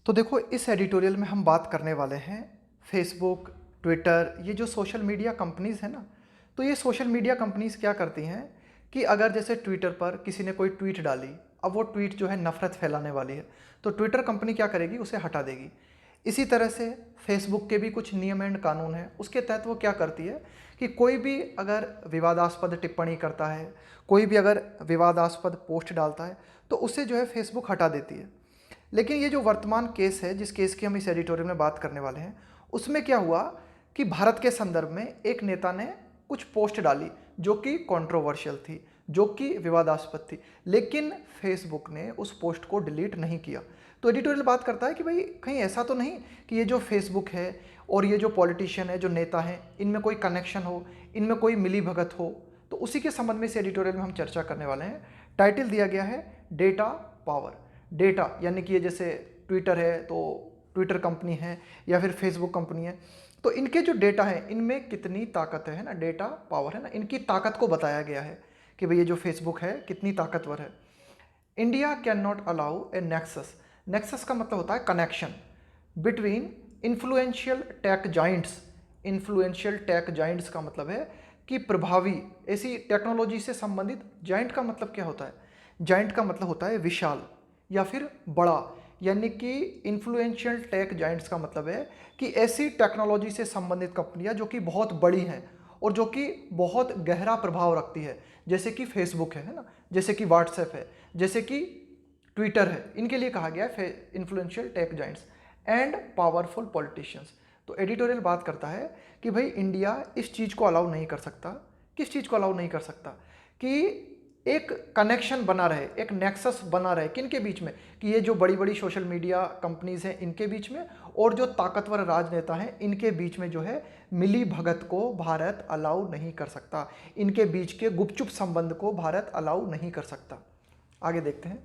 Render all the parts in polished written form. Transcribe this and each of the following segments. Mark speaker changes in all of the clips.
Speaker 1: तो देखो, इस एडिटोरियल में हम बात करने वाले हैं फेसबुक, ट्विटर, ये जो सोशल मीडिया कंपनीज़ हैं ना। तो ये सोशल मीडिया कंपनीज़ क्या करती हैं कि अगर जैसे ट्विटर पर किसी ने कोई ट्वीट डाली, अब वो ट्वीट जो है नफ़रत फैलाने वाली है, तो ट्विटर कंपनी क्या करेगी, उसे हटा देगी। इसी तरह से फेसबुक के भी कुछ नियम एंड कानून हैं। उसके तहत वो क्या करती है कि कोई भी अगर विवादास्पद टिप्पणी करता है, कोई भी अगर विवादास्पद पोस्ट डालता है, तो उसे जो है फेसबुक हटा देती है। लेकिन ये जो वर्तमान केस है, जिस केस की हम इस एडिटोरियल में बात करने वाले हैं, उसमें क्या हुआ कि भारत के संदर्भ में एक नेता ने कुछ पोस्ट डाली जो कि कंट्रोवर्शियल थी, जो कि विवादास्पद थी, लेकिन फेसबुक ने उस पोस्ट को डिलीट नहीं किया। तो एडिटोरियल बात करता है कि भाई कहीं ऐसा तो नहीं कि ये जो फेसबुक है और ये जो पॉलिटिशियन है, जो नेता हैं, इनमें कोई कनेक्शन हो, इनमें कोई मिली भगत हो। तो उसी के संबंध में इस एडिटोरियल में हम चर्चा करने वाले हैं। टाइटल दिया गया है डेटा पावर। डेटा यानी कि ये जैसे ट्विटर है तो ट्विटर कंपनी है, या फिर फेसबुक कंपनी है, तो इनके जो डेटा है इनमें कितनी ताकत है ना, डेटा पावर है ना, इनकी ताकत को बताया गया है कि भाई ये जो फेसबुक है कितनी ताकतवर है। India can not allow A nexus. Nexus का मतलब होता है connection between influential take Giants. Influential take Giants का मतलब है कि प्रभावी ऐसी टेक्नोलॉजी से संबंधित। जाइंट का मतलब क्या होता है? जाइंट का मतलब होता है विशाल या फिर बड़ा। यानी कि इन्फ्लुएंशियल टेक जाइंट्स का मतलब है कि ऐसी टेक्नोलॉजी से संबंधित कंपनियां जो कि बहुत बड़ी हैं और जो कि बहुत गहरा प्रभाव रखती है, जैसे कि फेसबुक है ना, जैसे कि व्हाट्सएप है, जैसे कि ट्विटर है। इनके लिए कहा गया है influential take Giants and powerful politicians. तो एडिटोरियल बात करता है कि भाई इंडिया इस चीज़ को अलाउ नहीं कर सकता। किस चीज़ को अलाउ नहीं कर सकता? कि एक कनेक्शन बना रहे, एक नेक्सस बना रहे, किन के बीच में? कि ये जो बड़ी बड़ी सोशल मीडिया कंपनीज हैं इनके बीच में, और जो ताकतवर राजनेता हैं इनके बीच में जो है मिली भगत को भारत अलाउ नहीं कर सकता। इनके बीच के गुपचुप संबंध को भारत अलाउ नहीं कर सकता। आगे देखते हैं।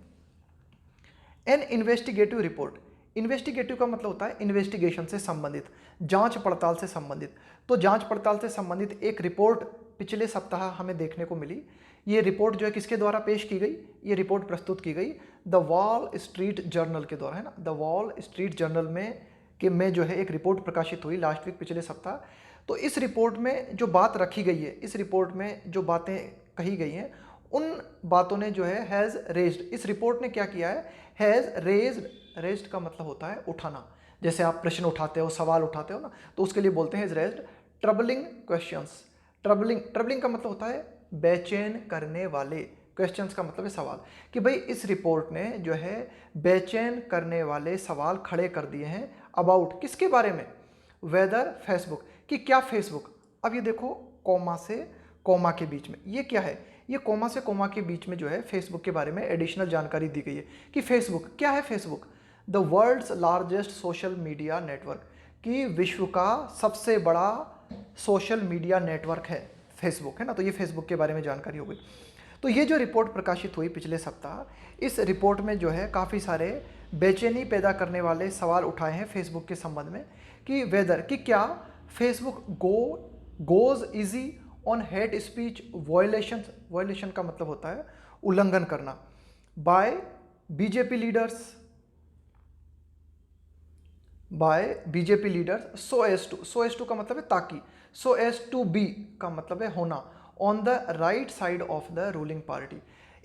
Speaker 1: N investigative report. इन्वेस्टिगेटिव का मतलब होता है इन्वेस्टिगेशन से संबंधित, जांच पड़ताल से संबंधित। तो जांच पड़ताल से संबंधित एक रिपोर्ट पिछले सप्ताह हमें देखने को मिली। ये रिपोर्ट जो है किसके द्वारा पेश की गई? ये रिपोर्ट प्रस्तुत की गई द वॉल स्ट्रीट जर्नल के द्वारा, है ना। द वॉल स्ट्रीट जर्नल में जो है एक रिपोर्ट प्रकाशित हुई लास्ट वीक, पिछले सप्ताह। तो इस रिपोर्ट में जो बात रखी गई है, इस रिपोर्ट में जो बातें कही गई हैं, उन बातों ने जो है हैज़ रेज्ड, इस रिपोर्ट ने क्या किया है? Has raised. रेज्ड का मतलब होता है उठाना। जैसे आप प्रश्न उठाते हो, सवाल उठाते हो ना, तो उसके लिए बोलते हैं has raised troubling questions. Troubling का मतलब होता है बेचैन करने वाले। क्वेश्चंस का मतलब है सवाल। कि भाई इस रिपोर्ट ने जो है बेचैन करने वाले सवाल खड़े कर दिए हैं अबाउट, किसके बारे में? वेदर फेसबुक, कि क्या फेसबुक। अब ये देखो, कॉमा से कॉमा के बीच में ये क्या है? ये कॉमा से कॉमा के बीच में जो है फेसबुक के बारे में एडिशनल जानकारी दी गई है कि फेसबुक क्या है? Facebook the world's largest social media network, कि विश्व का सबसे बड़ा सोशल मीडिया नेटवर्क है फेसबुक, है ना। तो ये फेसबुक के बारे में जानकारी हो गई। तो ये जो रिपोर्ट प्रकाशित हुई पिछले सप्ताह, इस रिपोर्ट में जो है काफ़ी सारे बेचैनी पैदा करने वाले सवाल उठाए हैं फेसबुक के संबंध में। कि वेदर, कि क्या Facebook goes easy on hate speech violation. Violation का मतलब होता है उल्लंघन करना। By BJP leaders, so as to का मतलब है ताकि, सो एज टू बी का मतलब है होना, on the right side of the ruling party.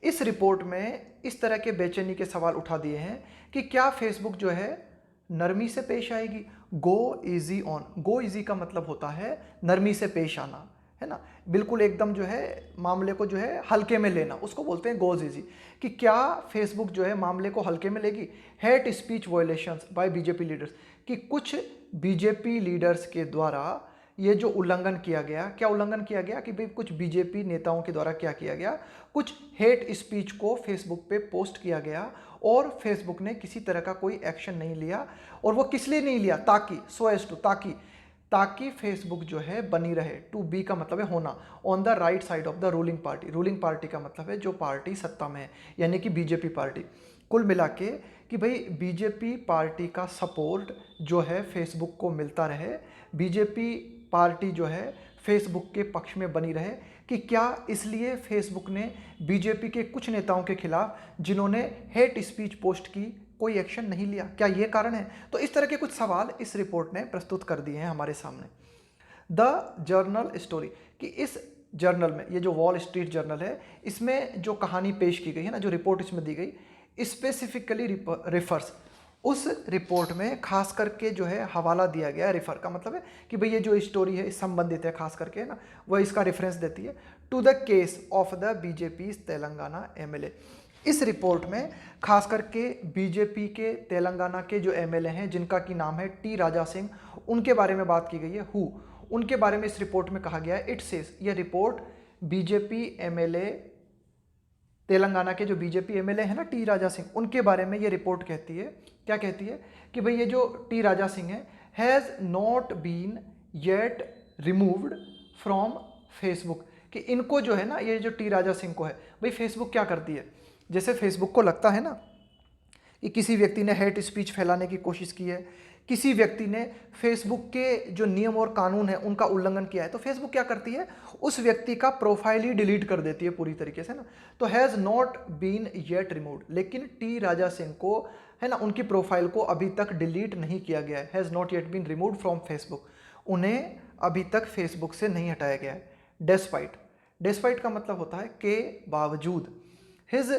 Speaker 1: इस रिपोर्ट में इस तरह के बेचैनी के सवाल उठा दिए हैं कि क्या फेसबुक जो है नरमी से पेश आएगी? गो इजी ऑन, गो इजी का मतलब होता है नरमी से पेश आना, है ना। बिल्कुल एकदम जो है मामले को जो है हल्के में लेना, उसको बोलते हैं गोज इजी। कि क्या फेसबुक जो है मामले को हल्के में लेगी? Hate speech violations bye BJP leaders, कि कुछ बीजेपी लीडर्स के द्वारा ये जो उल्लंघन किया गया, क्या उल्लंघन किया गया? कि भाई कुछ बीजेपी नेताओं के द्वारा क्या किया गया? कुछ हेट स्पीच को फेसबुक पे पोस्ट किया गया और फेसबुक ने किसी तरह का कोई एक्शन नहीं लिया। और वो किस लिए नहीं लिया? ताकि, सो एज टू, ताकि फेसबुक जो है बनी रहे। टू बी का मतलब है होना, on the right side of the ruling party. Ruling party का मतलब है जो पार्टी सत्ता में है, यानी कि बीजेपी पार्टी। कुल मिला के कि भाई बीजेपी पार्टी का सपोर्ट जो है फेसबुक को मिलता रहे, बीजेपी पार्टी जो है फेसबुक के पक्ष में बनी रहे। कि क्या इसलिए फेसबुक ने बीजेपी के कुछ नेताओं के खिलाफ, जिन्होंने हेट स्पीच पोस्ट की, कोई एक्शन नहीं लिया, क्या ये कारण है? तो इस तरह के कुछ सवाल इस रिपोर्ट ने प्रस्तुत कर दिए हैं हमारे सामने। द जर्नल स्टोरी, कि इस जर्नल में, ये जो वॉल स्ट्रीट जर्नल है, इसमें जो कहानी पेश की गई है ना, जो रिपोर्ट इसमें दी गई, स्पेसिफिकली रिफर्स, उस रिपोर्ट में खास करके जो है हवाला दिया गया है। रिफर का मतलब है कि भाई ये जो स्टोरी है इस संबंधित है, खास करके है ना, वह इसका रेफरेंस देती है to the case of the BJP Telangana MLA. इस रिपोर्ट में खास करके बीजेपी के तेलंगाना के जो एमएलए हैं, जिनका की नाम है टी राजा सिंह, उनके बारे में बात की गई है। उनके बारे में इस रिपोर्ट में कहा गया है, इट सेज, यह रिपोर्ट बीजेपी एमएलए तेलंगाना के जो बीजेपी एमएलए है ना टी राजा सिंह, उनके बारे में ये रिपोर्ट कहती है, क्या कहती है कि भाई ये जो टी राजा सिंह है, has not been yet removed from Facebook, कि इनको जो है ना, ये जो टी राजा सिंह को है, भाई फेसबुक क्या करती है, जैसे फेसबुक को लगता है ना कि किसी व्यक्ति ने हेट स्पीच फैलाने की कोशिश की है, किसी व्यक्ति ने फेसबुक के जो नियम और कानून है उनका उल्लंघन किया है, तो फेसबुक क्या करती है, उस व्यक्ति का प्रोफाइल ही डिलीट कर देती है पूरी तरीके से ना। तो has not been yet removed, लेकिन टी राजा सिंह को है ना, उनकी प्रोफाइल को अभी तक डिलीट नहीं किया गया है। Has not yet been removed from Facebook, उन्हें अभी तक फेसबुक से नहीं हटाया गया है। डेस्पाइट, डेस्पाइट का मतलब होता है के बावजूद, हिज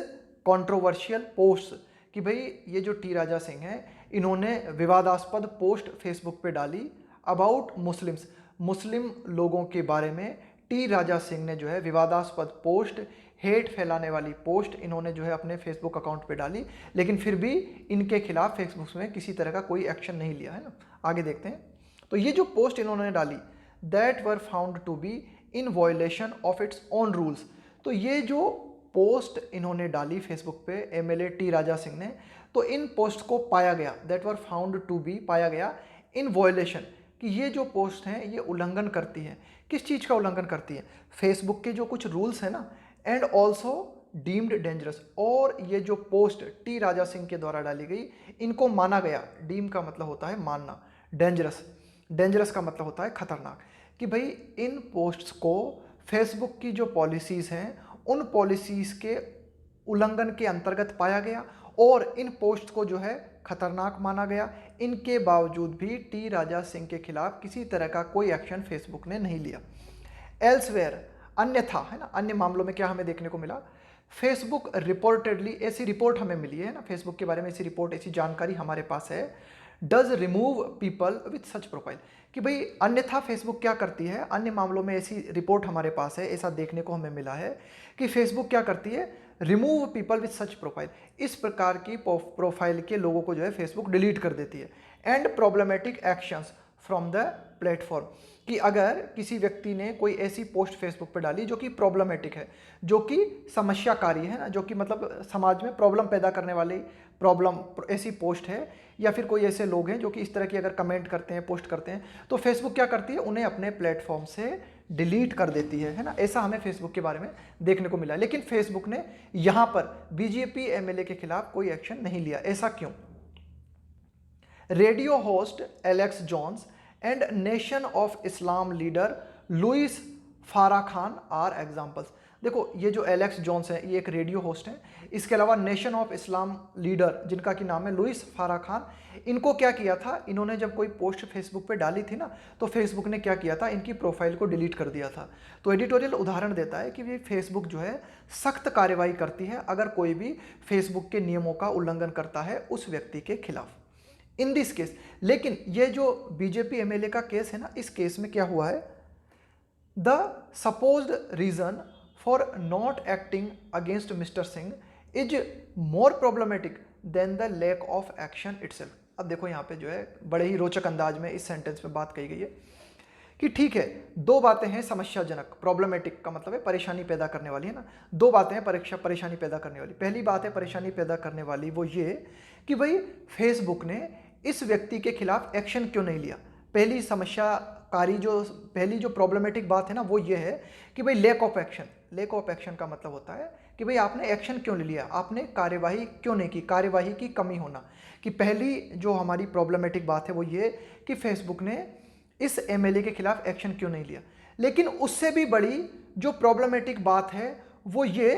Speaker 1: कॉन्ट्रोवर्शियल पोस्ट, कि भाई ये जो टी राजा सिंह हैं, इन्होंने विवादास्पद पोस्ट फेसबुक पे डाली अबाउट मुस्लिम्स, मुस्लिम लोगों के बारे में टी राजा सिंह ने जो है विवादास्पद पोस्ट, हेट फैलाने वाली पोस्ट इन्होंने जो है अपने फेसबुक अकाउंट पे डाली, लेकिन फिर भी इनके खिलाफ फेसबुक में किसी तरह का कोई एक्शन नहीं लिया है ना। आगे देखते हैं, तो ये जो पोस्ट इन्होंने डाली, that were found to be in violation of its own rules, तो ये जो पोस्ट इन्होंने डाली फेसबुक पे एमएलए टी राजा सिंह ने, तो इन पोस्ट को पाया गया, that were found to be, पाया गया इन वायलेशन, कि ये जो पोस्ट हैं ये उल्लंघन करती हैं, किस चीज़ का उल्लंघन करती है, फेसबुक के जो कुछ रूल्स हैं ना, एंड ऑल्सो डीम्ड डेंजरस, और ये जो पोस्ट टी राजा सिंह के द्वारा डाली गई, इनको माना गया, डीम का मतलब होता है मानना, डेंजरस, डेंजरस का मतलब होता है खतरनाक, कि भाई इन पोस्ट्स को फेसबुक की जो पॉलिसीज़ हैं उन पॉलिसीज़ के उल्लंघन के अंतर्गत पाया गया, और इन पोस्ट को जो है खतरनाक माना गया। इनके बावजूद भी टी राजा सिंह के खिलाफ किसी तरह का कोई एक्शन फेसबुक ने नहीं लिया। एल्सवेयर, अन्यथा, है ना, अन्य मामलों में क्या हमें देखने को मिला, फेसबुक रिपोर्टेडली, ऐसी रिपोर्ट हमें मिली है ना फेसबुक के बारे में, ऐसी रिपोर्ट, ऐसी जानकारी हमारे पास है, does remove people with such profile, कि भाई अन्यथा फेसबुक क्या करती है, अन्य मामलों में ऐसी रिपोर्ट हमारे पास है, ऐसा देखने को हमें मिला है कि फेसबुक क्या करती है, remove people with such profile, इस प्रकार की प्रोफाइल के लोगों को जो है फेसबुक डिलीट कर देती है। And problematic actions from the platform, कि अगर किसी व्यक्ति ने कोई ऐसी पोस्ट फेसबुक पर डाली जो कि प्रॉब्लमेटिक है, जो कि समस्याकारी है ना, जो कि मतलब समाज में प्रॉब्लम पैदा करने वाली प्रॉब्लम ऐसी पोस्ट है, या फिर कोई ऐसे लोग हैं जो कि इस तरह की अगर कमेंट करते हैं, पोस्ट करते हैं, तो फेसबुक क्या करती है, उन्हें अपने प्लेटफॉर्म से डिलीट कर देती है ना। ऐसा हमें फेसबुक के बारे में देखने को मिला, लेकिन फेसबुक ने यहाँ पर बीजेपी एमएलए के खिलाफ कोई एक्शन नहीं लिया, ऐसा क्यों? Radio host Alex Jones and Nation of Islam leader Louis Farrakhan are examples. देखो, ये जो एलेक्स जॉन्स है, ये एक रेडियो होस्ट है, इसके अलावा नेशन ऑफ इस्लाम लीडर, जिनका की नाम है लुइस फाराखान, इनको क्या किया था, इन्होंने जब कोई पोस्ट फेसबुक पे डाली थी ना, तो फेसबुक ने क्या किया था, इनकी प्रोफाइल को डिलीट कर दिया था। तो एडिटोरियल उदाहरण देता है कि ये फेसबुक जो है सख्त कार्रवाई करती है अगर कोई भी फेसबुक के नियमों का उल्लंघन करता है उस व्यक्ति के खिलाफ, इन दिस केस। लेकिन ये जो बीजेपी एमएलए का केस है ना, इस केस में क्या हुआ है, the supposed reason for not acting against Mister Singh is more problematic than the lack of action itself. अब देखो यहाँ पे जो है बड़े ही रोचक अंदाज में इस सेंटेंस में बात कही गई है कि ठीक है, दो बातें हैं समस्याजनक, प्रॉब्लमेटिक का मतलब है परेशानी पैदा करने वाली, है ना, दो बातें हैं परेशानी पैदा करने वाली। पहली बात है परेशानी पैदा करने वाली वो ये कि भाई फेसबुक ने इस व्यक्ति के खिलाफ एक्शन क्यों नहीं लिया। पहली समस्याकारी पहली जो प्रॉब्लमेटिक बात है ना, वो ये है कि भाई lack of action. Lack of action का मतलब होता है कि भाई आपने एक्शन क्यों नहीं लिया, आपने कार्यवाही क्यों नहीं की, कार्यवाही की कमी होना। कि पहली जो हमारी प्रॉब्लमेटिक बात है वो ये कि फेसबुक ने इस एमएलए के खिलाफ एक्शन क्यों नहीं लिया। लेकिन उससे भी बड़ी जो प्रॉब्लमेटिक बात है वो ये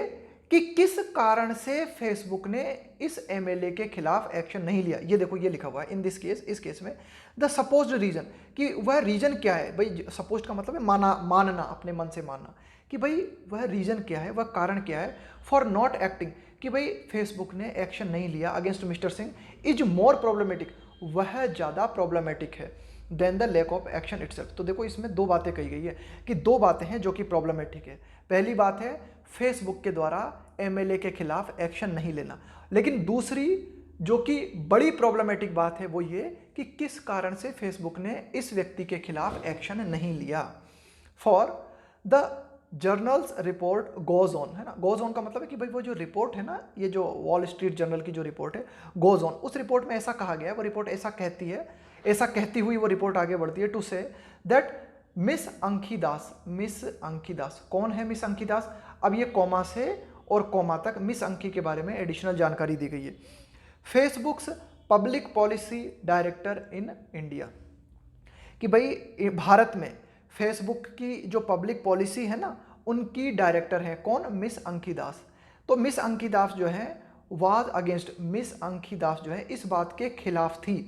Speaker 1: कि किस कारण से फेसबुक ने इस एमएलए के खिलाफ एक्शन नहीं लिया। ये देखो, ये लिखा हुआ है इन दिस केस, इस केस में द सपोज्ड रीजन, कि वह रीजन क्या है भाई। सपोज्ड का मतलब है मानना, अपने मन से मानना, कि भाई वह रीजन क्या है, वह कारण क्या है फॉर नॉट एक्टिंग, कि भाई फेसबुक ने एक्शन नहीं लिया against Mister Singh, is more problematic, वह ज़्यादा प्रॉब्लमेटिक है than the lack of action itself. तो देखो, इसमें दो बातें कही गई है कि दो बातें हैं जो कि प्रॉब्लमेटिक है। पहली बात है फेसबुक के द्वारा एमएलए के खिलाफ एक्शन नहीं लेना, लेकिन दूसरी जो कि बड़ी प्रॉब्लमेटिक बात है वो ये कि किस कारण से फेसबुक ने इस व्यक्ति के खिलाफ एक्शन नहीं लिया। For the journals report goes on, है ना। गोज ऑन का मतलब है कि भाई वो जो रिपोर्ट है ना, ये जो वॉल स्ट्रीट जर्नल की जो रिपोर्ट है गोज ऑन, उस रिपोर्ट में ऐसा कहा गया है, वो रिपोर्ट ऐसा कहती है, ऐसा कहती हुई वो रिपोर्ट आगे बढ़ती है टू से दैट मिस अंकी दास, कौन है मिस अंकी दास। अब ये कॉमा से और कॉमा तक मिस अंकी के बारे में एडिशनल जानकारी दी गई है। Facebooks public policy director in India, कि भाई भारत में फेसबुक की जो पब्लिक पॉलिसी है ना, उनकी डायरेक्टर है कौन, मिस अंकी दास। तो मिस अंकी दास जो है वाज अगेंस्ट, मिस अंकी दास जो है इस बात के खिलाफ थी,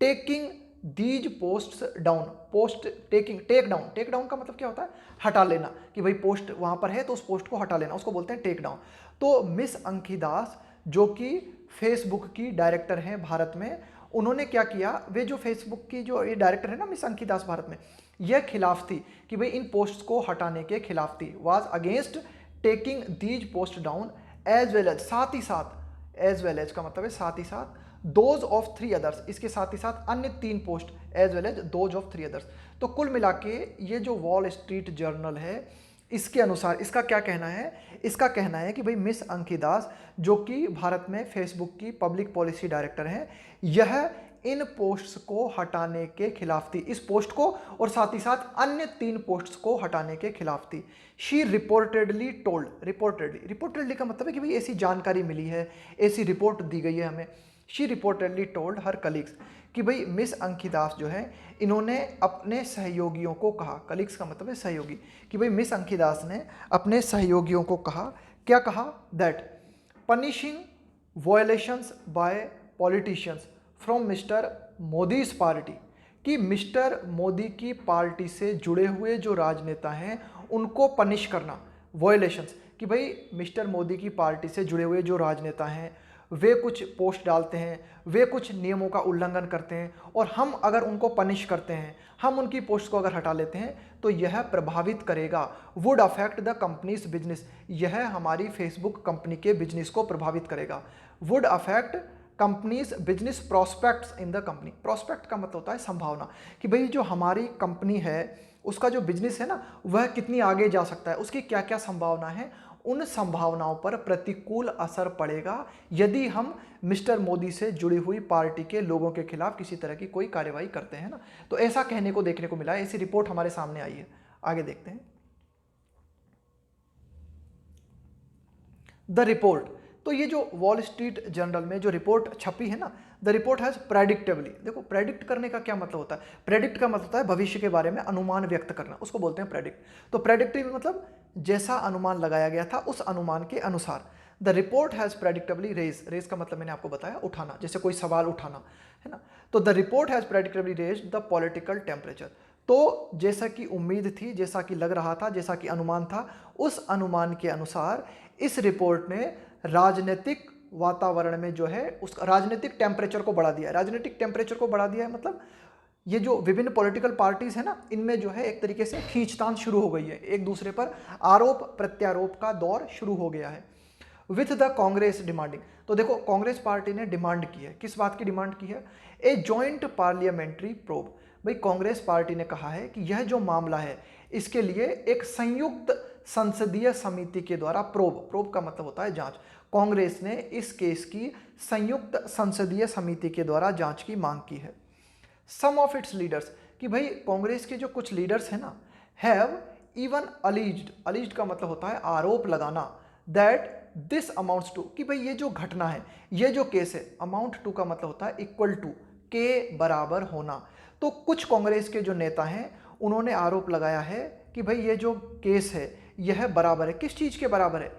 Speaker 1: taking these posts down, post taking, take down का मतलब क्या होता है, हटा लेना, कि भाई पोस्ट वहां पर है तो उस पोस्ट को हटा लेना, उसको बोलते हैं टेक डाउन। तो मिस अंकी दास जो कि फेसबुक की डायरेक्टर हैं भारत में, उन्होंने क्या किया, वे जो फेसबुक की जो ये डायरेक्टर है ना मिस अंकी दास भारत में, यह खिलाफ थी कि भाई इन पोस्ट्स को हटाने के खिलाफ थी, was against taking these post down as well as, साथ ही साथ, एज वेल एज का मतलब है साथ ही साथ, दोज ऑफ 3 अदर्स, इसके साथ ही साथ अन्य 3 post, as well as those of 3 others. तो कुल मिला के ये जो वॉल स्ट्रीट जर्नल है इसके अनुसार इसका क्या कहना है, इसका कहना है कि भाई मिस अंकी दास जो कि भारत में फेसबुक की पब्लिक पॉलिसी डायरेक्टर हैं, यह इन पोस्ट्स को हटाने के खिलाफ थी, इस पोस्ट को और साथ ही साथ अन्य 3 पोस्ट्स को हटाने के खिलाफ थी। शी रिपोर्टेडली टोल्ड, रिपोर्टेडली का मतलब है कि भाई ऐसी जानकारी मिली है, ऐसी रिपोर्ट दी गई है हमें। She reportedly told her colleagues, कि भाई मिस अंकी दास जो है इन्होंने अपने सहयोगियों को कहा, कलीग्स का मतलब है सहयोगी, कि भाई मिस अंकी दास ने अपने सहयोगियों को कहा, क्या कहा, that punishing violations by politicians from Mister Modi's party, कि मिस्टर मोदी की पार्टी से जुड़े हुए जो राजनेता हैं उनको पनिश करना, वायलेशंस, कि भाई मिस्टर मोदी की पार्टी से जुड़े हुए जो राजनेता हैं वे कुछ पोस्ट डालते हैं, वे कुछ नियमों का उल्लंघन करते हैं, और हम अगर उनको पनिश करते हैं, हम उनकी पोस्ट को अगर हटा लेते हैं तो यह प्रभावित करेगा, would affect the companies business, यह हमारी फेसबुक कंपनी के बिजनेस को प्रभावित करेगा, would affect companies business prospects in the company. Prospect का मतलब होता है संभावना, कि भाई जो हमारी कंपनी है उसका जो बिजनेस है ना वह कितनी आगे जा सकता है, उसकी क्या क्या संभावना है, उन संभावनाओं पर प्रतिकूल असर पड़ेगा यदि हम मिस्टर मोदी से जुड़ी हुई पार्टी के लोगों के खिलाफ किसी तरह की कोई कार्यवाही करते हैं ना। तो ऐसा कहने को देखने को मिला है, ऐसी रिपोर्ट हमारे सामने आई है। आगे देखते हैं द रिपोर्ट। तो ये जो वॉल स्ट्रीट जर्नल में जो रिपोर्ट छपी है ना, द रिपोर्ट हैज प्रेडिक्टेबली, देखो प्रेडिक्ट करने का क्या मतलब होता है, प्रेडिक्ट का मतलब होता है भविष्य के बारे में अनुमान व्यक्त करना, उसको बोलते हैं प्रेडिक्ट। तो प्रेडिक्टिव मतलब जैसा अनुमान लगाया गया था उस अनुमान के अनुसार। The report has predictably raise का मतलब मैंने आपको बताया उठाना, जैसे कोई सवाल उठाना, है ना। तो the report has predictably raise the political temperature, तो जैसा कि उम्मीद थी, जैसा कि लग रहा था, जैसा कि अनुमान था, उस अनुमान के अनुसार इस रिपोर्ट ने राजनीतिक वातावरण में जो है उस राजनीतिक टेम्परेचर को बढ़ा दिया है। राजनीतिक टेम्परेचर को बढ़ा दिया है मतलब ये जो विभिन्न पॉलिटिकल पार्टीज है ना, इनमें जो है एक तरीके से खींचतान शुरू हो गई है, एक दूसरे पर आरोप प्रत्यारोप का दौर शुरू हो गया है। विथ द कांग्रेस डिमांडिंग, तो देखो कांग्रेस पार्टी ने डिमांड की है, किस बात की डिमांड की है, ए जॉइंट पार्लियामेंट्री प्रोब। भाई कांग्रेस पार्टी ने कहा है कि यह जो मामला है इसके लिए एक संयुक्त संसदीय समिति के द्वारा प्रोब का मतलब होता है जांच, कांग्रेस ने इस केस की संयुक्त संसदीय समिति के द्वारा जांच की मांग की है। सम ऑफ इट्स लीडर्स, कि भाई कांग्रेस के जो कुछ लीडर्स हैं ना, हैव इवन अलीज्ड का मतलब होता है आरोप लगाना, दैट दिस अमाउंट्स टू, कि भाई ये जो घटना है, ये जो केस है, अमाउंट टू का मतलब होता है इक्वल टू, के बराबर होना। तो कुछ कांग्रेस के जो नेता हैं उन्होंने आरोप लगाया है कि भाई ये जो केस है यह बराबर है, किस चीज़ के बराबर है,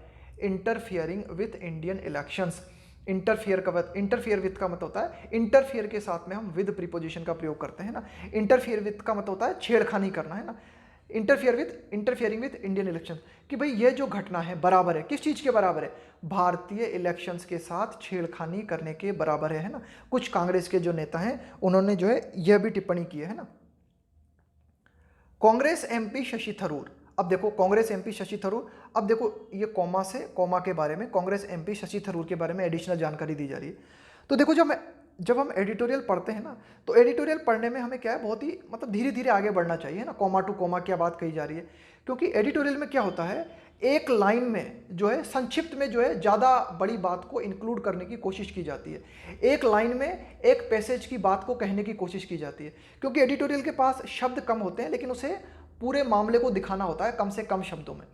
Speaker 1: interfering with Indian elections. Interfere with का मतलब होता है, इंटरफियर के साथ में हम विद प्रीपोजिशन का प्रयोग करते हैं ना। इंटरफियर विथ का मतलब होता है छेड़खानी करना, है ना। इंटरफियरिंग विथ इंडियन इलेक्शन, कि भाई ये जो घटना है बराबर है, किस चीज के बराबर है, भारतीय इलेक्शंस के साथ छेड़खानी करने के बराबर है ना। कुछ कांग्रेस के जो नेता हैं उन्होंने जो है यह भी टिप्पणी की है ना। कांग्रेस एमपी शशि थरूर, अब देखो कांग्रेस एमपी शशि थरूर, अब देखो ये कॉमा के बारे में, कांग्रेस एमपी शशि थरूर के बारे में एडिशनल जानकारी दी जा रही है। तो देखो जब हम एडिटोरियल पढ़ते हैं ना, तो एडिटोरियल पढ़ने में हमें क्या है, बहुत ही मतलब धीरे धीरे आगे बढ़ना चाहिए ना, कॉमा टू कॉमा क्या बात कही जा रही है। क्योंकि एडिटोरियल में क्या होता है, एक लाइन में जो है संक्षिप्त में जो है ज़्यादा बड़ी बात को इंक्लूड करने की कोशिश की जाती है, एक लाइन में एक पैसेज की बात को कहने की कोशिश की जाती है। क्योंकि एडिटोरियल के पास शब्द कम होते हैं, लेकिन उसे पूरे मामले को दिखाना होता है कम से कम शब्दों में।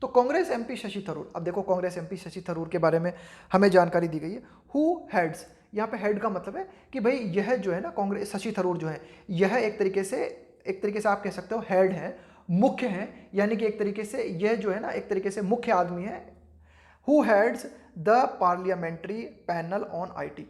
Speaker 1: तो कांग्रेस एमपी शशि थरूर, अब देखो कांग्रेस एमपी शशि थरूर के बारे में हमें जानकारी दी गई है। हु हेड्स, यहाँ पे हेड का मतलब है कि भाई यह जो है ना, कांग्रेस शशि थरूर जो है, यह एक तरीके से आप कह सकते हो हेड है, मुख्य है, यानी कि एक तरीके से यह जो है ना एक तरीके से मुख्य आदमी है। Who heads the parliamentary panel on IT.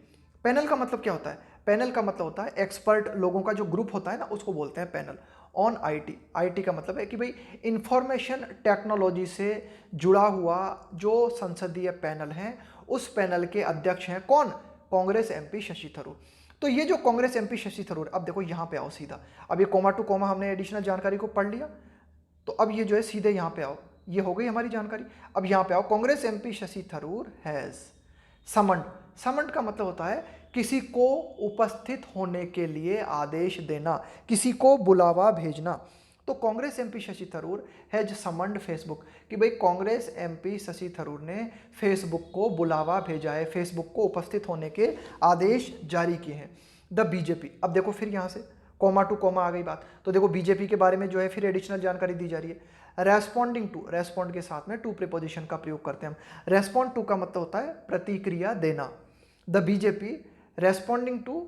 Speaker 1: Panel का मतलब क्या होता है, पैनल का मतलब होता है एक्सपर्ट लोगों का जो ग्रुप होता है ना, उसको बोलते हैं पैनल। ऑन आईटी, आईटी का मतलब है कि भाई इंफॉर्मेशन टेक्नोलॉजी से जुड़ा हुआ जो संसदीय पैनल है, उस पैनल के अध्यक्ष हैं कौन, कांग्रेस एमपी शशि थरूर। तो ये जो कांग्रेस एमपी शशि थरूर, अब देखो यहाँ पे आओ सीधा, अब ये कॉमा टू कॉमा हमने एडिशनल जानकारी को पढ़ लिया, तो अब ये जो है सीधे यहाँ पे आओ, ये हो गई हमारी जानकारी। अब यहाँ पे आओ, Congress MP Shashi Tharoor has summoned. Summoned का मतलब होता है किसी को उपस्थित होने के लिए आदेश देना, किसी को बुलावा भेजना। तो Congress MP Shashi Tharoor has summoned Facebook, कि भाई कांग्रेस एमपी शशि थरूर ने फेसबुक को बुलावा भेजा है, फेसबुक को उपस्थित होने के आदेश जारी किए हैं। द बीजेपी, अब देखो फिर यहाँ से कॉमा टू कॉमा आ गई बात, तो देखो बीजेपी के बारे में जो है फिर एडिशनल जानकारी दी जा रही है। रेस्पॉन्डिंग टू, रेस्पॉन्ड के साथ में टू प्रीपोजिशन का प्रयोग करते हैं हम। रेस्पॉन्ड टू का मतलब होता है प्रतिक्रिया देना। The BJP responding to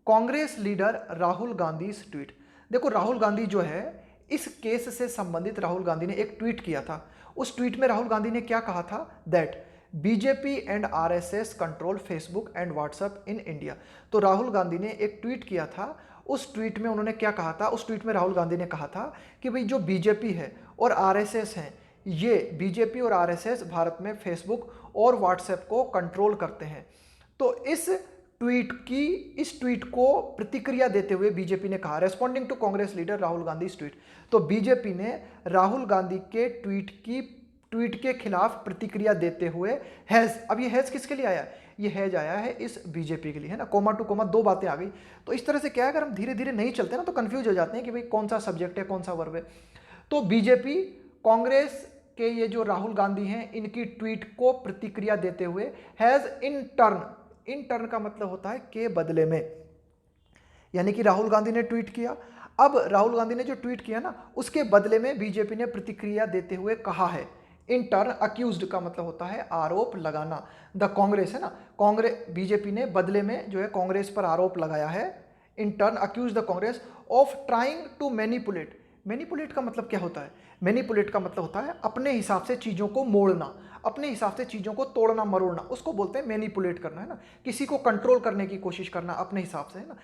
Speaker 1: Congress leader Rahul Gandhi tweet. देखो राहुल गांधी जो है, इस केस से संबंधित राहुल गांधी ने एक ट्वीट किया था। उस ट्वीट में राहुल गांधी ने क्या कहा था, that BJP and RSS control Facebook and WhatsApp in India. तो राहुल गांधी ने एक ट्वीट किया था, उस ट्वीट में उन्होंने क्या कहा था, उस ट्वीट में राहुल गांधी ने कहा था कि भाई जो बीजेपी है और आरएसएस हैं, ये बीजेपी और आरएसएस भारत में फेसबुक और व्हाट्सएप को कंट्रोल करते हैं। तो इस ट्वीट को प्रतिक्रिया देते हुए बीजेपी ने कहा, responding to Congress leader Rahul Gandhi tweet, तो बीजेपी ने राहुल गांधी के ट्वीट के खिलाफ प्रतिक्रिया देते हुए हैज, अब ये हैज किसके लिए आया, ये हैज आया है इस बीजेपी के लिए, है ना। कोमा टू कोमा दो बातें आ गई। तो इस तरह से क्या है, अगर हम धीरे धीरे नहीं चलते ना तो कंफ्यूज हो जाते हैं कि भाई कौन सा सब्जेक्ट है कौन सा वर्ब है। तो बीजेपी कांग्रेस के ये जो राहुल गांधी हैं, इनकी ट्वीट को प्रतिक्रिया देते हुए हैज इन टर्न का मतलब होता है के बदले में, यानी कि राहुल गांधी ने ट्वीट किया, अब राहुल गांधी ने जो ट्वीट किया ना, उसके बदले में बीजेपी ने प्रतिक्रिया देते हुए कहा है। इन टर्न अक्यूज्ड का मतलब होता है आरोप लगाना। द कांग्रेस है ना, कांग्रेस बीजेपी ने बदले में जो है कांग्रेस पर आरोप लगाया है। In turn accuse the Congress of trying to manipulate. Manipulate का मतलब क्या होता है, मैनिपुलेट का मतलब होता है अपने हिसाब से चीज़ों को मोड़ना, अपने हिसाब से चीज़ों को तोड़ना मरोड़ना, उसको बोलते हैं मैनिपुलेट करना, है ना। किसी को कंट्रोल करने की कोशिश करना अपने हिसाब से, है ना,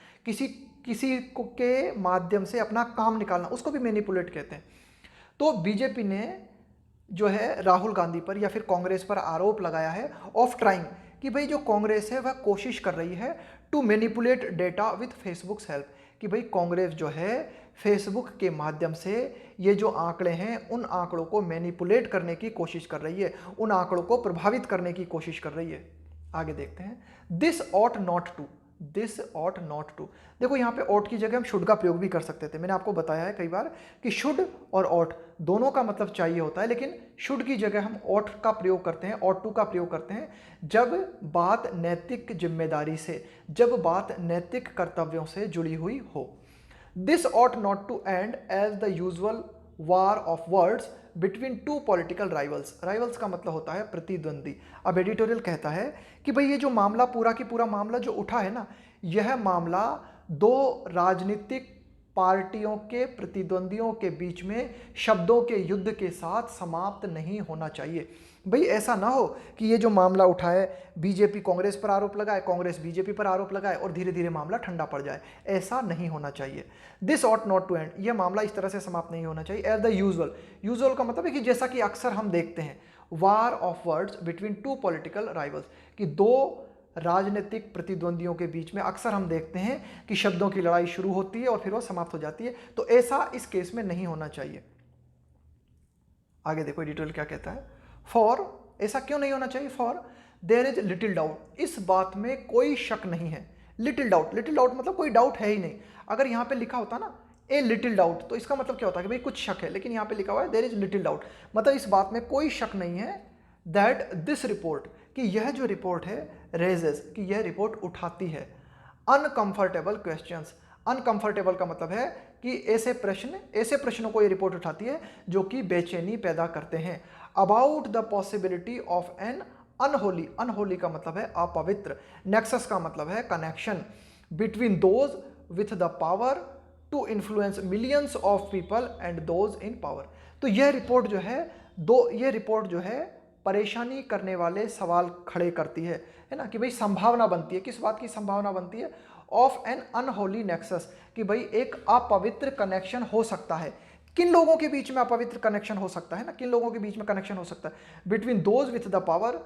Speaker 1: किसी को के माध्यम से अपना काम निकालना, उसको भी मैनिपुलेट कहते हैं। तो बीजेपी ने जो है राहुल गांधी पर या फिर कांग्रेस पर आरोप लगाया है ऑफ ट्राइंग, कि भाई जो कांग्रेस है वह कोशिश कर रही है to manipulate data with Facebook's help, कि भाई कांग्रेस जो है फेसबुक के माध्यम से ये जो आंकड़े हैं उन आंकड़ों को मैनिपुलेट करने की कोशिश कर रही है, उन आंकड़ों को प्रभावित करने की कोशिश कर रही है। आगे देखते हैं, this ought not to, this ought not to. देखो यहाँ पे ऑट की जगह हम शुड का प्रयोग भी कर सकते थे, मैंने आपको बताया है कई बार कि शुड और ऑट दोनों का मतलब चाहिए होता है, लेकिन शुड की जगह हम ऑट का प्रयोग करते हैं, ऑट टू का प्रयोग करते हैं जब बात नैतिक जिम्मेदारी से, जब बात नैतिक कर्तव्यों से जुड़ी हुई हो। This ought not to and as the usual war of words between two political rivals. Rivals का मतलब होता है प्रतिद्वंदी। अब एडिटोरियल कहता है कि भाई ये जो मामला पूरा की पूरा मामला जो उठा है ना, यह मामला दो राजनीतिक पार्टियों के प्रतिद्वंदियों के बीच में शब्दों के युद्ध के साथ समाप्त नहीं होना चाहिए। भाई ऐसा ना हो कि ये जो मामला उठा है, बीजेपी कांग्रेस पर आरोप लगाए, कांग्रेस बीजेपी पर आरोप लगाए और धीरे धीरे मामला ठंडा पड़ जाए। ऐसा नहीं होना चाहिए। This ought not to and, यह मामला इस तरह से समाप्त नहीं होना चाहिए। एज द यूजुअल, यूजुअल का मतलब है कि जैसा कि अक्सर हम देखते हैं, वार of words between two political rivals, कि दो राजनीतिक प्रतिद्वंदियों के बीच में अक्सर हम देखते हैं कि शब्दों की लड़ाई शुरू होती है और फिर वो समाप्त हो जाती है। तो ऐसा इस केस में नहीं होना चाहिए। आगे देखो एडिटोरियल क्या कहता है। फॉर, ऐसा क्यों नहीं होना चाहिए? For their is little doubt, इस बात में कोई शक नहीं है। लिटिल डाउट, लिटिल डाउट मतलब कोई डाउट है ही नहीं। अगर यहाँ पे लिखा होता ना ए लिटिल डाउट, तो इसका मतलब क्या होता है कि भाई कुछ शक है, लेकिन यहाँ पे लिखा हुआ है देयर इज लिटिल डाउट, मतलब इस बात में कोई शक नहीं है दैट दिस रिपोर्ट, कि यह जो रिपोर्ट है रेजेस, कि यह रिपोर्ट उठाती है अनकंफर्टेबल क्वेश्चंस। अनकंफर्टेबल का मतलब है कि ऐसे प्रश्नों को ये रिपोर्ट उठाती है जो कि बेचैनी पैदा करते हैं। About the possibility of an unholy, unholy का मतलब है अपवित्र, नेक्सस का मतलब है connection, between those with the power to influence millions of people and those in power. तो यह रिपोर्ट जो है परेशानी करने वाले सवाल खड़े करती है ना, कि भाई संभावना बनती है, किस बात की संभावना बनती है? ऑफ एन अनहोली नेक्सस, कि भाई एक अपवित्र कनेक्शन हो सकता है। किन लोगों के बीच में अपवित्र कनेक्शन हो सकता है ना, किन लोगों के बीच में कनेक्शन हो सकता है? Between those with the power,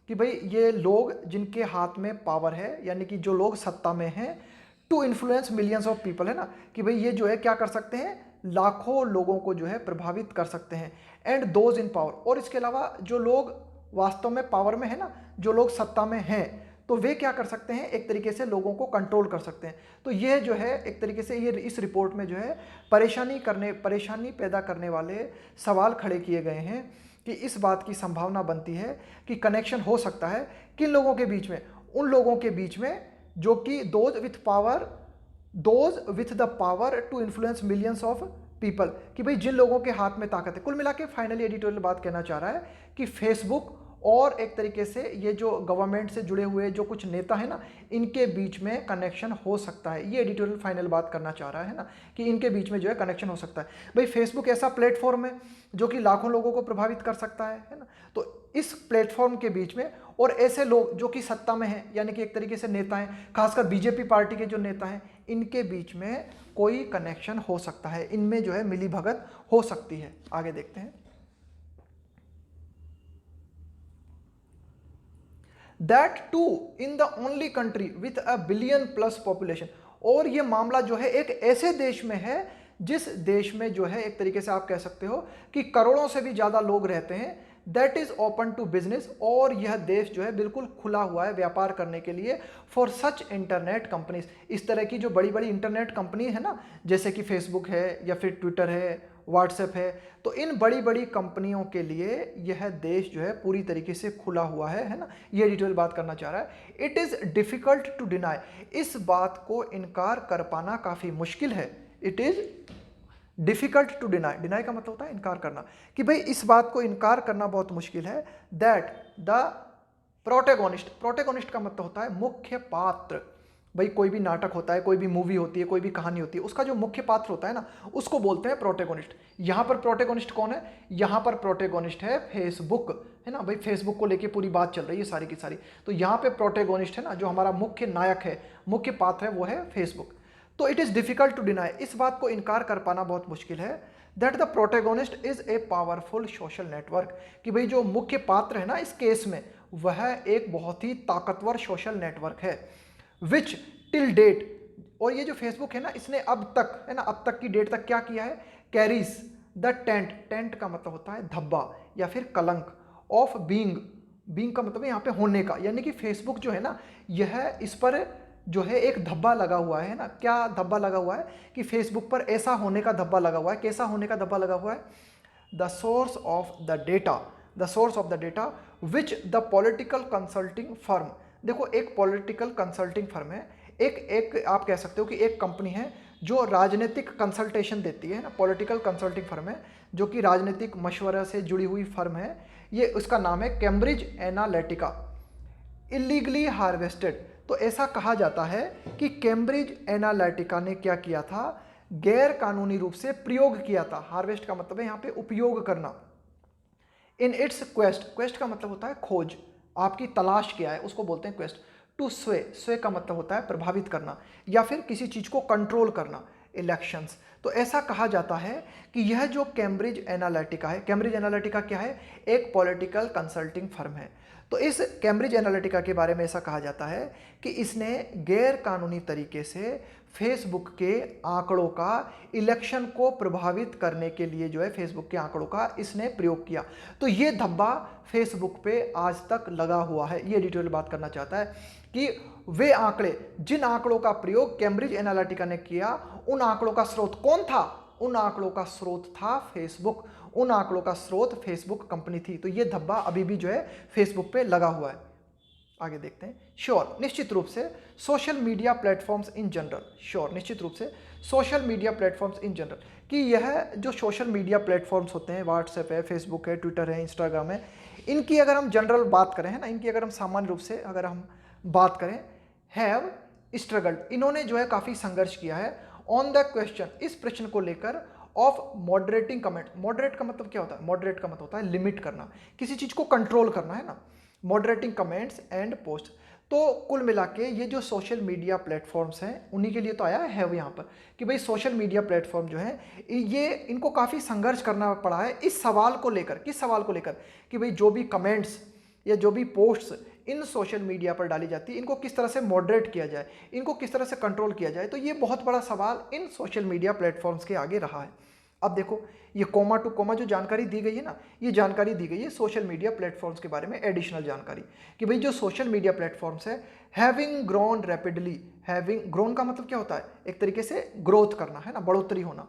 Speaker 1: कि भाई ये लोग जिनके हाथ में पावर है, यानी कि जो लोग सत्ता में हैं, to influence millions of people, है ना, कि भाई ये जो है क्या कर सकते हैं, लाखों लोगों को जो है प्रभावित कर सकते हैं। एंड दोज इन पावर, और इसके अलावा जो लोग वास्तव में पावर में है ना, जो लोग सत्ता में हैं, तो वे क्या कर सकते हैं, एक तरीके से लोगों को कंट्रोल कर सकते हैं। तो यह जो है एक तरीके से ये इस रिपोर्ट में जो है परेशानी पैदा करने वाले सवाल खड़े किए गए हैं, कि इस बात की संभावना बनती है कि कनेक्शन हो सकता है किन लोगों के बीच में? उन लोगों के बीच में जो कि those with the power to influence millions of people, कि भाई जिन लोगों के हाथ में ताकत है। कुल मिला के फाइनली एडिटोरियल बात कहना चाह रहा है कि फेसबुक और एक तरीके से ये जो गवर्नमेंट से जुड़े हुए जो कुछ नेता है ना, इनके बीच में कनेक्शन हो सकता है। ये एडिटोरियल फाइनल बात करना चाह रहा है ना, कि इनके बीच में जो है कनेक्शन हो सकता है। भाई फेसबुक ऐसा प्लेटफॉर्म है जो कि लाखों लोगों को प्रभावित कर सकता है ना, तो इस प्लेटफॉर्म के बीच में और ऐसे लोग जो कि सत्ता में हैं, यानी कि एक तरीके से नेता हैं, खासकर बीजेपी पार्टी के जो नेता हैं, इनके बीच में कोई कनेक्शन हो सकता है, इनमें जो है मिलीभगत हो सकती है। आगे देखते हैं। That too in the only country with a billion plus population, और ये मामला जो है एक ऐसे देश में है जिस देश में जो है एक तरीके से आप कह सकते हो कि करोड़ों से भी ज्यादा लोग रहते हैं। That is open to business, और यह देश जो है बिल्कुल खुला हुआ है व्यापार करने के लिए फॉर सच इंटरनेट कंपनीज। इस तरह की जो बड़ी बड़ी इंटरनेट कंपनी है ना, जैसे कि फेसबुक है या फिर ट्विटर है, व्हाट्सएप है, तो इन बड़ी बड़ी कंपनियों के लिए यह देश जो है पूरी तरीके से खुला हुआ है ना। ये डिटेल बात करना चाह रहा है। It is difficult to deny, इस बात को इनकार कर पाना काफी मुश्किल है। It is difficult to deny, deny का मतलब होता है इनकार करना, कि भाई इस बात को इनकार करना बहुत मुश्किल है। दैट द प्रोटैगोनिस्ट, प्रोटैगोनिस्ट का मतलब होता है मुख्य पात्र। भाई कोई भी नाटक होता है, कोई भी मूवी होती है, कोई भी कहानी होती है, उसका जो मुख्य पात्र होता है ना, उसको बोलते हैं प्रोटैगोनिस्ट। यहाँ पर प्रोटैगोनिस्ट कौन है? यहाँ पर प्रोटैगोनिस्ट है फेसबुक, है ना। भाई फेसबुक को लेके पूरी बात चल रही है सारी की सारी, तो यहाँ पे प्रोटैगोनिस्ट है ना, जो हमारा मुख्य नायक है, मुख्य पात्र है, वो है फेसबुक। तो it is difficult to deny, इस बात को इनकार कर पाना बहुत मुश्किल है। That the protagonist is a powerful social network, कि भाई जो मुख्य पात्र है ना इस केस में, वह एक बहुत ही ताकतवर सोशल नेटवर्क है। विच टिल डेट, और ये जो फेसबुक है ना, इसने अब तक, है ना, अब तक की डेट तक क्या किया है? कैरीज द टेंट, टेंट का मतलब होता है धब्बा या फिर कलंक, ऑफ बीइंग, बीइंग का मतलब है यहाँ पे होने का, यानी कि फेसबुक जो है ना, यह इस पर जो है एक धब्बा लगा हुआ है ना। क्या धब्बा लगा हुआ है? कि फेसबुक पर ऐसा होने का धब्बा लगा हुआ है। कैसा होने का धब्बा लगा हुआ है? The source of the data, the source of the data which the political consulting firm, देखो एक पॉलिटिकल कंसल्टिंग फर्म है, एक आप कह सकते हो कि एक कंपनी है जो राजनीतिक कंसल्टेशन देती है ना, पॉलिटिकल कंसल्टिंग फर्म है जो कि राजनीतिक मशवरा से जुड़ी हुई फर्म है। ये उसका नाम है कैम्ब्रिज एनालिटिका। इलीगली हार्वेस्टेड, तो ऐसा कहा जाता है कि कैम्ब्रिज एनालिटिका ने क्या किया था, गैर कानूनी रूप से प्रयोग किया था। हार्वेस्ट का मतलब है यहाँ पे उपयोग करना। इन इट्स क्वेस्ट, क्वेस्ट का मतलब होता है खोज, आपकी तलाश क्या है उसको बोलते हैं क्वेस्ट। टू स्वे, स्वे का मतलब होता है प्रभावित करना या फिर किसी चीज को कंट्रोल करना, इलेक्शंस। तो ऐसा कहा जाता है कि यह जो कैम्ब्रिज एनालिटिका है, कैम्ब्रिज एनालिटिका क्या है, एक पॉलिटिकल कंसल्टिंग फर्म है। तो इस कैम्ब्रिज एनालिटिका के बारे में ऐसा कहा जाता है कि इसने गैर कानूनी तरीके से फेसबुक के आंकड़ों का इलेक्शन को प्रभावित करने के लिए जो है फेसबुक के आंकड़ों का इसने प्रयोग किया। तो ये धब्बा फेसबुक पे आज तक लगा हुआ है। ये डिटेल बात करना चाहता है कि वे आंकड़े, जिन आंकड़ों का प्रयोग कैम्ब्रिज एनालिटिका ने किया, उन आंकड़ों का स्रोत कौन था? उन आंकड़ों का स्रोत था फेसबुक, उन आंकड़ों का स्रोत फेसबुक कंपनी थी। तो ये धब्बा अभी भी जो है फेसबुक पे लगा हुआ है। आगे देखते हैं। श्योर, निश्चित रूप से social media platforms in general, sure निश्चित रूप से social media platforms in general, कि यह जो सोशल मीडिया प्लेटफॉर्म्स होते हैं, व्हाट्सएप है, फेसबुक है, ट्विटर है, इंस्टाग्राम है, इनकी अगर हम जनरल बात करें, है ना, इनकी अगर हम सामान्य रूप से अगर हम बात करें, हैव स्ट्रगल्ड, इन्होंने जो है काफ़ी संघर्ष किया है ऑन द क्वेश्चन, इस प्रश्न को लेकर, ऑफ मॉडरेटिंग कमेंट। मॉडरेट का मतलब क्या होता है? मॉडरेट का मतलब होता है लिमिट करना, किसी चीज़ को कंट्रोल करना, है ना, मॉडरेटिंग कमेंट्स एंड पोस्ट। तो कुल मिला के ये जो सोशल मीडिया प्लेटफॉर्म्स हैं उन्हीं के लिए तो आया है वो यहाँ पर कि भाई सोशल मीडिया प्लेटफॉर्म जो है ये इनको काफ़ी संघर्ष करना पड़ा है इस सवाल को लेकर। किस सवाल को लेकर? कि भाई जो भी कमेंट्स या जो भी पोस्ट्स इन सोशल मीडिया पर डाली जाती है, इनको किस तरह से मॉडरेट किया जाए, इनको किस तरह से कंट्रोल किया जाए। तो ये बहुत बड़ा सवाल इन सोशल मीडिया प्लेटफॉर्म्स के आगे रहा है। अब देखो, ये कोमा टू कोमा जो जानकारी दी गई है ना, ये जानकारी दी गई है सोशल मीडिया प्लेटफॉर्म्स के बारे में, एडिशनल जानकारी कि भाई जो सोशल मीडिया प्लेटफॉर्म्स है, having grown rapidly, having grown का मतलब क्या होता है? एक तरीके से ग्रोथ करना, है ना, बढ़ोतरी होना।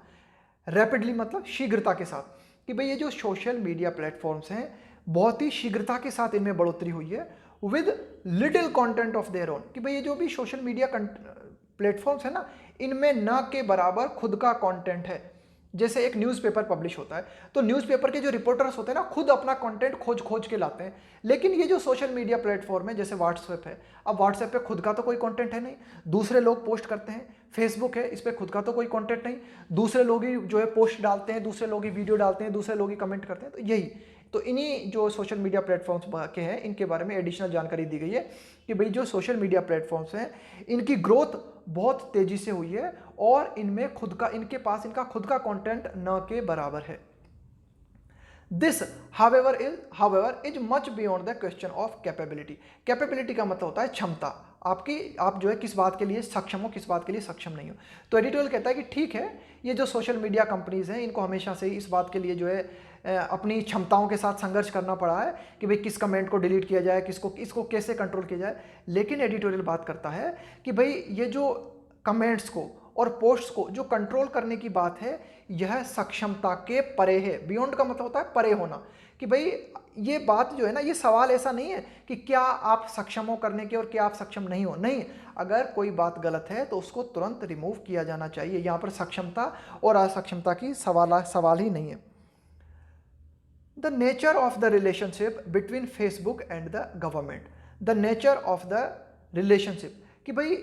Speaker 1: रैपिडली मतलब शीघ्रता के साथ, कि भाई ये जो सोशल मीडिया प्लेटफॉर्म्स हैं बहुत ही शीघ्रता के साथ इनमें बढ़ोतरी हुई है, with little content of their own, कि भाई ये जो भी सोशल मीडिया प्लेटफॉर्म्स है ना, इनमें न के बराबर खुद का कंटेंट है। जैसे एक न्यूज़पेपर पब्लिश होता है तो न्यूज़पेपर के जो रिपोर्टर्स होते हैं ना, खुद अपना कंटेंट खोज खोज के लाते हैं। लेकिन ये जो सोशल मीडिया प्लेटफॉर्म है, जैसे व्हाट्सएप है, अब व्हाट्सएप पे खुद का तो कोई कंटेंट है नहीं, दूसरे लोग पोस्ट करते हैं। फेसबुक है, इस पर खुद का तो कोई कंटेंट नहीं, दूसरे लोग ही जो है पोस्ट डालते हैं, दूसरे लोग ही वीडियो डालते हैं, दूसरे लोग ही कमेंट करते हैं। तो यही तो इन्हीं जो सोशल मीडिया प्लेटफॉर्म्स के हैं इनके बारे में एडिशनल जानकारी दी गई है कि भाई जो सोशल मीडिया प्लेटफॉर्म्स हैं इनकी ग्रोथ बहुत तेजी से हुई है और इनमें खुद का, इनके पास इनका खुद का कंटेंट न के बराबर है। This however is much beyond the question of capability। Capability का मतलब होता है क्षमता, आपकी, आप जो है किस बात के लिए सक्षम हो, किस बात के लिए सक्षम नहीं हो। तो एडिटोरियल कहता है कि ठीक है, ये जो सोशल मीडिया कंपनीज हैं इनको हमेशा से इस बात के लिए जो है अपनी क्षमताओं के साथ संघर्ष करना पड़ा है कि भाई किस कमेंट को डिलीट किया जाए, किसको इसको कैसे कंट्रोल किया जाए। लेकिन एडिटोरियल बात करता है कि भाई ये जो कमेंट्स को और पोस्ट्स को जो कंट्रोल करने की बात है, यह सक्षमता के परे है। बियॉन्ड का मतलब होता है परे होना, कि भाई ये बात जो है ना, ये सवाल ऐसा नहीं है कि क्या आप सक्षम हो करने के और क्या आप सक्षम नहीं हो। नहीं, अगर कोई बात गलत है तो उसको तुरंत रिमूव किया जाना चाहिए। यहाँ पर सक्षमता और असक्षमता की सवाल ही नहीं है। The nature of the relationship between Facebook and the government. The nature of the relationship, कि भाई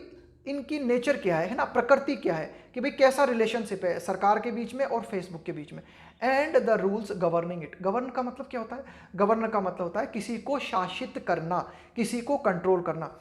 Speaker 1: इनकी नेचर क्या है ना, प्रकृति क्या है, कि भाई कैसा रिलेशनशिप है सरकार के बीच में और फेसबुक के बीच में। And the rules governing it. Govern का मतलब क्या होता है? गवर्नर का मतलब होता है किसी को शासित करना, किसी को कंट्रोल करना।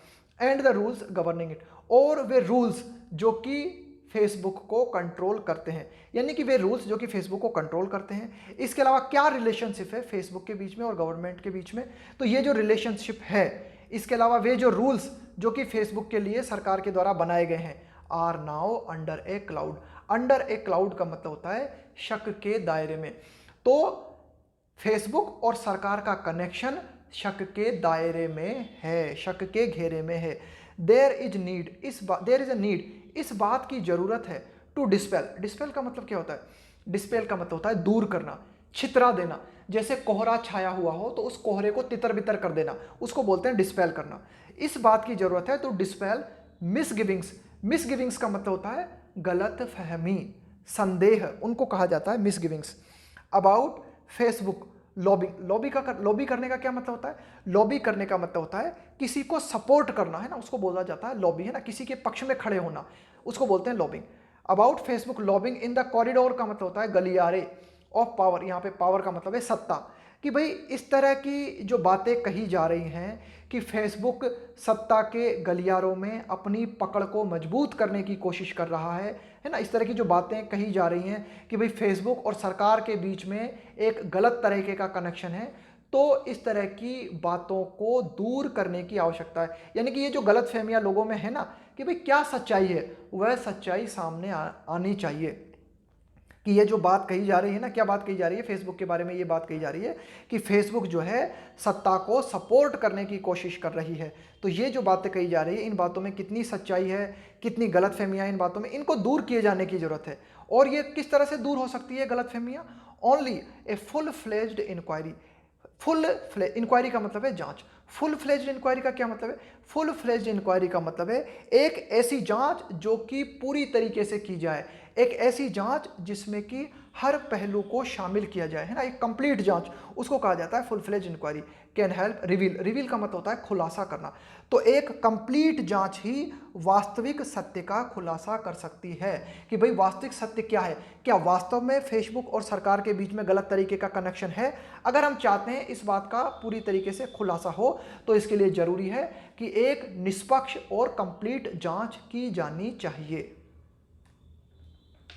Speaker 1: And the rules governing it, और वे रूल्स जो कि फेसबुक को कंट्रोल करते हैं, यानी कि वे रूल्स जो कि फेसबुक को कंट्रोल करते हैं। इसके अलावा क्या रिलेशनशिप है फेसबुक के बीच में और गवर्नमेंट के बीच में? तो ये जो रिलेशनशिप है, इसके अलावा वे जो रूल्स जो कि फेसबुक के लिए सरकार के द्वारा बनाए गए हैं, are now under a cloud. Under a cloud का मतलब होता है शक के दायरे में। तो फेसबुक और सरकार का कनेक्शन शक के दायरे में है, शक के घेरे में है। There is need, there is a need, इस बात की जरूरत है, टू डिस्पेल। डिस्पेल का मतलब क्या होता है? डिस्पेल का मतलब होता है दूर करना, छितरा देना। जैसे कोहरा छाया हुआ हो तो उस कोहरे को तितर बितर कर देना, उसको बोलते हैं डिस्पेल करना। इस बात की जरूरत है, तो डिस्पेल मिसगिविंग्स। मिसगिविंग्स का मतलब होता है गलत फहमी, संदेह, उनको कहा जाता है misgivings. About Facebook lobbying. Lobby करने का क्या मतलब होता है? लॉबी करने का मतलब होता है किसी को सपोर्ट करना, है ना, उसको बोला जाता है लॉबी, है ना, किसी के पक्ष में खड़े होना, उसको बोलते हैं lobbying. About Facebook lobbying in the corridor का मतलब होता है गलियारे ऑफ पावर, यहाँ पे पावर का मतलब है सत्ता, कि भाई इस तरह की जो बातें कही जा रही हैं कि फेसबुक सत्ता के गलियारों में अपनी पकड़ को मजबूत करने की कोशिश कर रहा है ना। इस तरह की जो बातें कही जा रही हैं कि भाई फेसबुक और सरकार के बीच में एक गलत तरीके का कनेक्शन है, तो इस तरह की बातों को दूर करने की आवश्यकता है। यानी कि ये जो गलत फहमियाँ लोगों में है ना कि भाई क्या सच्चाई है, वह सच्चाई सामने आनी चाहिए कि ये जो बात कही जा रही है ना, क्या बात कही जा रही है फेसबुक के बारे में, ये बात कही जा रही है कि फेसबुक जो है सत्ता को सपोर्ट करने की कोशिश कर रही है। तो ये जो बातें कही जा रही है, इन बातों में कितनी सच्चाई है, कितनी गलतफहमियां इन बातों में, इनको दूर किए जाने की जरूरत है। और ये किस तरह से दूर हो सकती है गलतफहमियां? Only a full fledged inquiry. Full fledge inquiry का मतलब है जांच। फुल फ्लेज्ड इंक्वायरी का क्या मतलब है? फुल फ्लेज्ड इंक्वायरी का मतलब है एक ऐसी जांच जो कि पूरी तरीके से की जाए, एक ऐसी जांच जिसमें कि हर पहलू को शामिल किया जाए, है ना, एक कंप्लीट जांच, उसको कहा जाता है full fledge inquiry. Can help reveal, reveal का मतलब होता है खुलासा करना। तो एक कंप्लीट जांच ही वास्तविक सत्य का खुलासा कर सकती है कि भाई वास्तविक सत्य क्या है, क्या वास्तव में फेसबुक और सरकार के बीच में गलत तरीके का कनेक्शन है। अगर हम चाहते हैं इस बात का पूरी तरीके से खुलासा हो, तो इसके लिए जरूरी है कि एक निष्पक्ष और कंप्लीट जांच की जानी चाहिए।